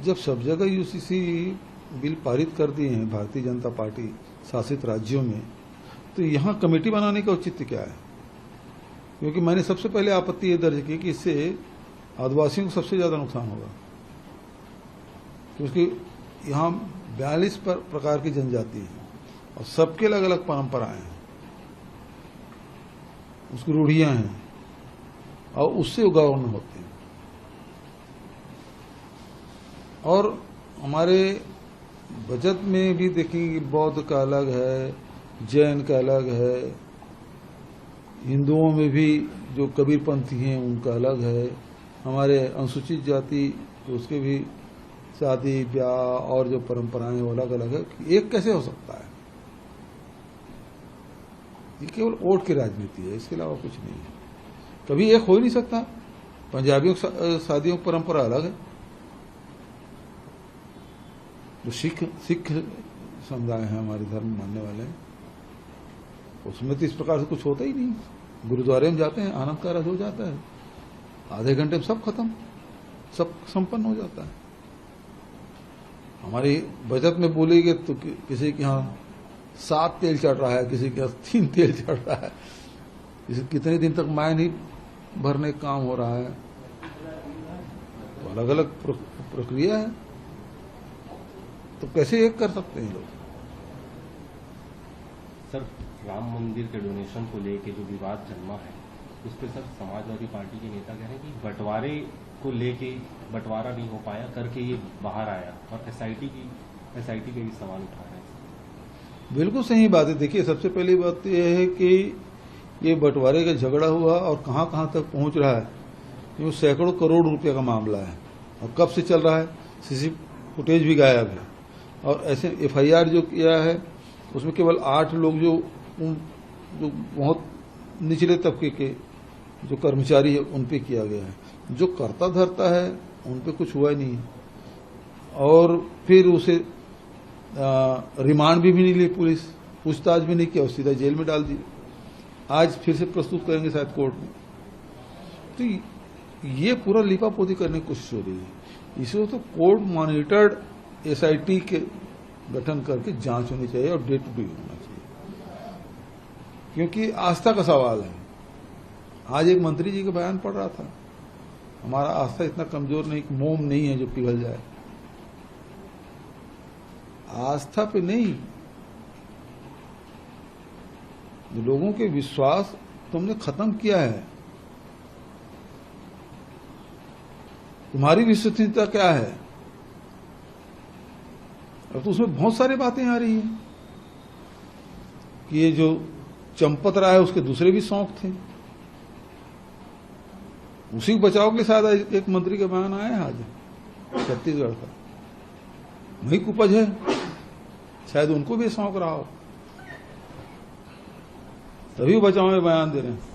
जब सब जगह यूसीसी बिल पारित कर दिए हैं भारतीय जनता पार्टी शासित राज्यों में, तो यहाँ कमेटी बनाने का औचित्य क्या है? क्योंकि मैंने सबसे पहले आपत्ति ये दर्ज की कि इससे आदिवासियों को सबसे ज्यादा नुकसान होगा, क्योंकि यहाँ 42 प्रकार की जनजाति है और सबके अलग अलग परंपराएं हैं, उसकी रूढ़ियां हैं और उससे गवर्न होते हैं। और हमारे बजट में भी देखेंगे बौद्ध का अलग है, जैन का अलग है, हिंदुओं में भी जो कबीरपंथी हैं उनका अलग है, हमारे अनुसूचित जाति उसके भी शादी ब्याह और जो परंपराएं वो अलग अलग है। एक कैसे हो सकता है? ये केवल वोट की राजनीति है, इसके अलावा कुछ नहीं है। कभी एक हो ही नहीं सकता। पंजाबियों की शादियों की परंपरा अलग है, जो सिख समुदाय है हमारे धर्म मानने वाले हैं, उसमें तो इस प्रकार से कुछ होता ही नहीं। गुरुद्वारे में जाते हैं, आनंद का रस हो जाता है, आधे घंटे में सब खत्म, सब संपन्न हो जाता है। हमारे बजट में बोलेंगे तो किसी के यहाँ 7 तेल चढ़ रहा है, किसी के यहाँ 3 तेल चढ़ रहा है, कितने दिन तक मायन ही भरने का काम हो रहा है। तो अलग अलग प्रक्रिया है, तो कैसे एक कर सकते हैं लोग? सर, राम मंदिर के डोनेशन को लेके जो विवाद जन्मा है, उस पर सर समाजवादी पार्टी के नेता कह रहे हैं कि बंटवारे को लेके बंटवारा नहीं हो पाया करके ये बाहर आया, और एसआईटी के भी सवाल उठा रहे हैं। बिल्कुल सही बात है। देखिए, सबसे पहली बात यह है कि ये बंटवारे का झगड़ा हुआ और कहां कहां तक पहुंच रहा है, ये सैकड़ों करोड़ रुपए का मामला है और कब से चल रहा है। सीसी फुटेज भी गायब है और ऐसे एफआईआर जो किया है उसमें केवल 8 लोग जो बहुत निचले तबके के जो कर्मचारी है उन पे किया गया है। जो करता धरता है उन पे कुछ हुआ ही नहीं है। और फिर उसे रिमांड भी नहीं ली पुलिस, पूछताछ भी नहीं किया और सीधा जेल में डाल दिया। आज फिर से प्रस्तुत करेंगे शायद कोर्ट में। तो ये पूरा लिपापोती करने की कोशिश हो रही है। इसको तो कोर्ट मॉनिटर्ड एसआईटी के गठन करके जांच होनी चाहिए और डे टू डे होना चाहिए, क्योंकि आस्था का सवाल है। आज एक मंत्री जी का बयान पढ़ रहा था, हमारा आस्था इतना कमजोर नहीं, मोम नहीं है जो पिघल जाए। आस्था पे नहीं, लोगों के विश्वास तुमने खत्म किया है। तुम्हारी विश्वसनीयता क्या है? अब तो उसमें बहुत सारी बातें आ रही हैं कि ये जो चंपत राय है उसके दूसरे भी शौक थे, उसी को बचाव के लिए शायद एक मंत्री का बयान आया है आज छत्तीसगढ़ का, वही उपज है, शायद उनको भी शौक रहा हो, तभी बचाव में बयान दे रहे हैं।